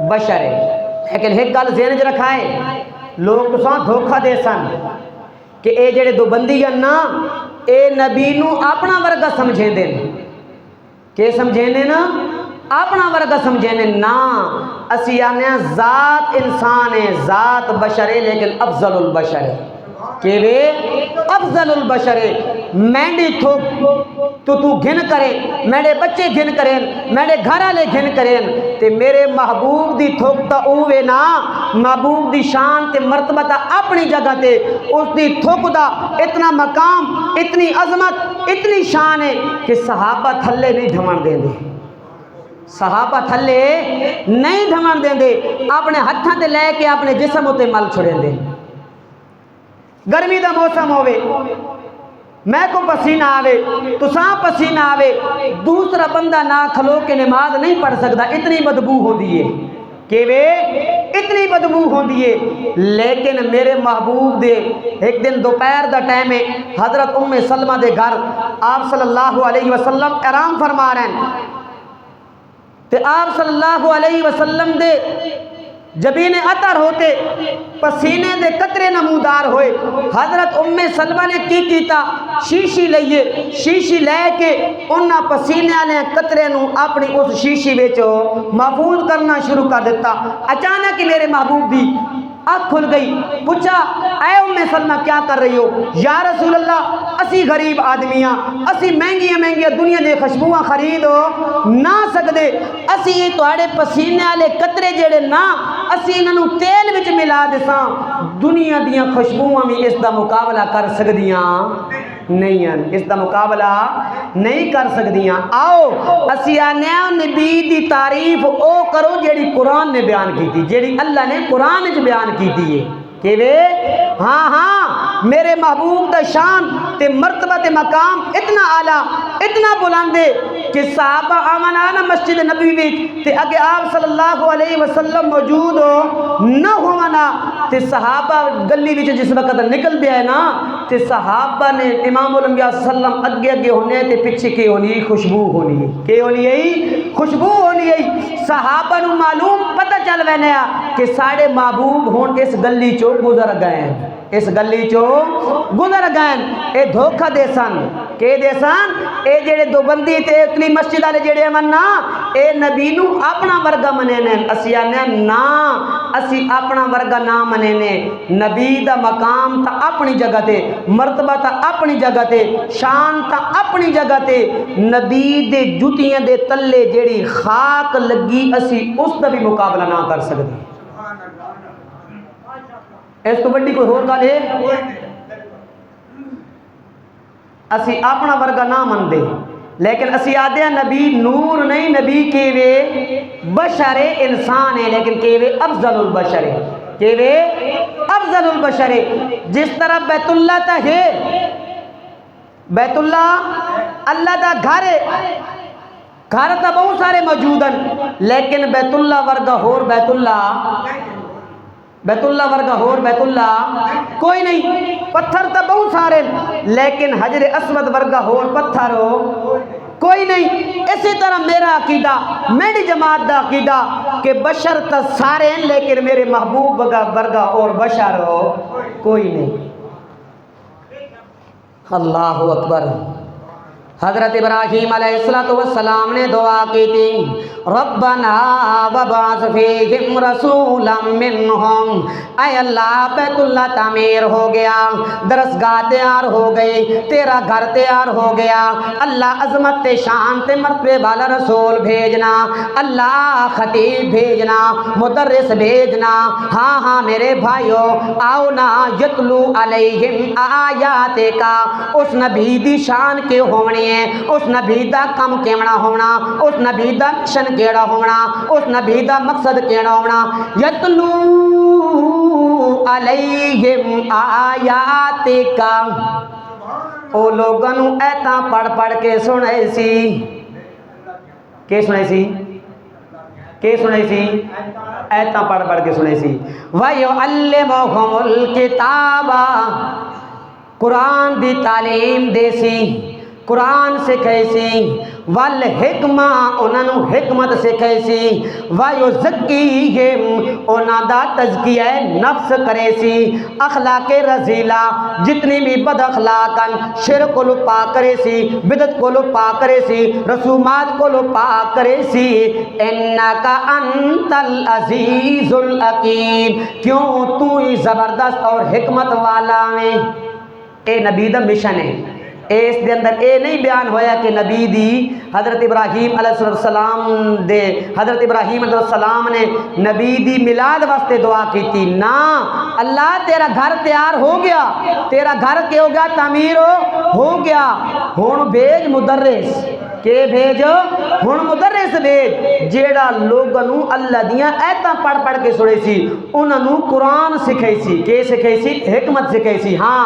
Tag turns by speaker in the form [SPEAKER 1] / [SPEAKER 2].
[SPEAKER 1] بشر ہے۔ لیکن ایک گل ذہن چ رکھائے، لوگ تو دھوکھا دے سن کہ اے جڑے دو بندی ہیں نا اے نبی نو اپنا ورگا سمجھیں دے، کہ سمجھیں دے نا اپنا ورگا سمجھیں دے، نا اسی آنے ذات انسان ہے، ذات بشر ہے، لیکن افضل البشر ہے، کہ وہ افضل البشر ہے۔ میںڈی تھوک تو گھن کرے، میرے بچے گھن کریں، میرے گھر والے گھن کریں، تے میرے محبوب دی تھوک تا اوے نا، محبوب دی شان تے مرتبہ تا اپنی جگہ تے، اس دی تھوک دا اتنا مقام، اتنی عظمت، اتنی شان ہے کہ صحابہ تھلے نہیں دھمن دیں دے، صحابہ تھلے نہیں دھمن دیں دے، اپنے ہتھاں تے لے کے اپنے جسم ہوتے مل چھڑیں دے۔ گرمی دا موسم ہوئے، میں کو پسینہ آوے تو ساں پسینہ آوے، دوسرا بندہ نہ کھلو کے نماز نہیں پڑھ سکتا، اتنی بدبو ہو دیئے کہ وہ اتنی بدبو ہو دیئے۔ لیکن میرے محبوب دے ایک دن دوپہر دا ٹائم ہے، حضرت ام سلمہ دے گھر آپ صلی اللہ علیہ وسلم آرام فرما رہے ہیں، تے آپ صلی اللہ علیہ وسلم دے جبین عطر ہوتے، پسینے دے قطرے نمودار ہوئے۔ حضرت ام سلمہ نے کی کیتا، شیشی لئیے، شیشی لے کے انہاں پسینے والے قطرے نو اپنی اس شیشی وچوں محفوظ کرنا شروع کر دیتا۔ اچانک میرے محبوب دی آنکھ کھل گئی، پوچھا اے ام سلمہ کیا کر رہی ہو؟ یا رسول اللہ اسی غریب آدمیاں، اسی مہنگیاں دنیا دے خوشبوواں خرید ہو نہ سکدے، اسی تواڈے پسینے والے قطرے جڑے نا اسی انہاں نوں تیل وچ ملا دساں، دنیا دیاں خوشبوواں بھی اس دا مقابلہ کر سکدیاں نہیں ہیں، اس دا مقابلہ نہیں کر سکدیاں۔ آؤ اسی آنے نبی دی تعریف او کرو جیڑی قرآن نے بیان کی تھی، جیڑی اللہ نے قرآن وچ بیان کی تھی، کہ وہ ہاں میرے محبوب دا شان تے مرتبہ تے مقام اتنا اعلیٰ، اتنا بلند ہے کہ صحابہ آمن آنا مسجد نبی وچ تے اگے آپ صلی اللہ علیہ وسلم موجود ہو نہ ہونا، تے صحابہ گلی وچ جس وقت نکل دیا ہے نا، تے صحابہ نے امام الانبیاء صلی اللہ علیہ وسلم اگے ہونے تے پیچھے کی ہونی خوشبو ہونی، کہ ہونی ہے خوشبو ہونی ہے۔ صحابہ نو معلوم پتہ چل وینیا کہ ساڑے محبوب ہون اس گلی چو گزر گئے، اس گلی چو گزر گئے، اے دھوکہ دے سن، کہ دے سن اے جڑے دو بندی تے اتنی مسجد والے جڑے مننا اے نبی نو اپنا ورگا منینے، اسی آنے نا اسی اپنا ورگا نہ منینے، نبی دا مقام تا اپنی جگہ تے، مرتبہ تا اپنی جگہ تے، شان تا اپنی جگہ تے، نبی دے جوتیاں دے تلے جڑی خاک لگی اسی اس دا بھی مقابلہ نہ کر سکتے۔ اس تو بڑی کوئی اور گل ہے؟ اسی اپنا ورگا نہ من دے، لیکن اسی آدھے ہیں نبی نور نہیں، نبی کے وہ بشر انسان ہے، لیکن کہ وہ افضل البشر ہے، کہ وہ افضل البشر ہے۔ جس طرح بیت اللہ تا ہے، بیت اللہ اللہ دا گھر ہے، گھر تا بہت سارے موجود ہیں، لیکن بیت اللہ ورگا ہور بیت اللہ، بیت اللہ ورگا ہور بیت اللہ کوئی نہیں، پتھر تا بہت سارے، لیکن حجر اسود ورگا ہور پتھر ہو کوئی نہیں۔ اسی طرح میرا عقیدہ، میری جماعت دا عقیدہ کہ بشر تا سارے ہیں، لیکن میرے محبوب ورگا اور بشر ہو کوئی نہیں۔ اللہ اکبر۔ حضرت ابراہیم علیہ السلام نے دعا کی تھی، ربنا وبعث فیہم رسولا منہم، اے اللہ بیت اللہ تعمیر ہو گیا، درسگاہ تیار ہو گئی، تیرا گھر تیار ہو گیا، اللہ عظمت شان تے مرتبے والا رسول بھیجنا، اللہ خطیب بھیجنا، مدرس بھیجنا، ہاں میرے بھائیو آؤ نا، یتلو علیہم آیات کا، اس نبی دی شان کے ہونی، اس نبی دا کم کیونا ہونا، اس نبی دا مشن کیڑا ہونا، اس نبی دا مقصد کیڑا ہونا۔ یتلو علیہم آیات کا، او لوگنو ایتاں پڑھ پڑھ کے سنے سی، کہ سنے سی؟ کہ سنے سی؟ ایتاں پڑھ پڑھ کے سنے سی۔ وَيُعَلِّمُهُمُ الْكِتَابَ، قرآن دی تعلیم دے سی، قرآن سکھائی سی، والحکمہ انہاں نو حکمت سکھائی سی، وَيُزَكِّيهِمْ انہاں دا تزکیہ نفس کرے سی، اخلاق رذیلہ جتنی بھی بد اخلاقاً شرک کو لو پاک کرے سی، بدعت کو لو پاک کرے سی، رسومات کو لو پاک کرے سی۔ اِنَّكَ أَنْتَ الْعَزِيزُ الْحَكِيمُ، کیوں تو ہی زبردست اور حکمت والا میں۔ اے نبی دا مشن ہے، اس دے اندر اے نہیں بیان ہویا کہ نبی دی حضرت ابراہیم علیہ السلام دے حضرت ابراہیم علیہ السلام نے نبی دی میلاد واسطے دعا کی تھی، نا اللہ تیرا گھر تیار ہو گیا، تیرا گھر کیا ہو گیا، تعمیر ہو گیا، ہن بھیج مدرس، کہ بھیجو ہن مدرس بھیج جیڑا لوگوں اللہ دیاں ایتاں پڑھ پڑھ کے سنے سی، انہاں نو قرآن سکھائی سی، کہ سکھائی سی حکمت سکھائی سی۔ ہاں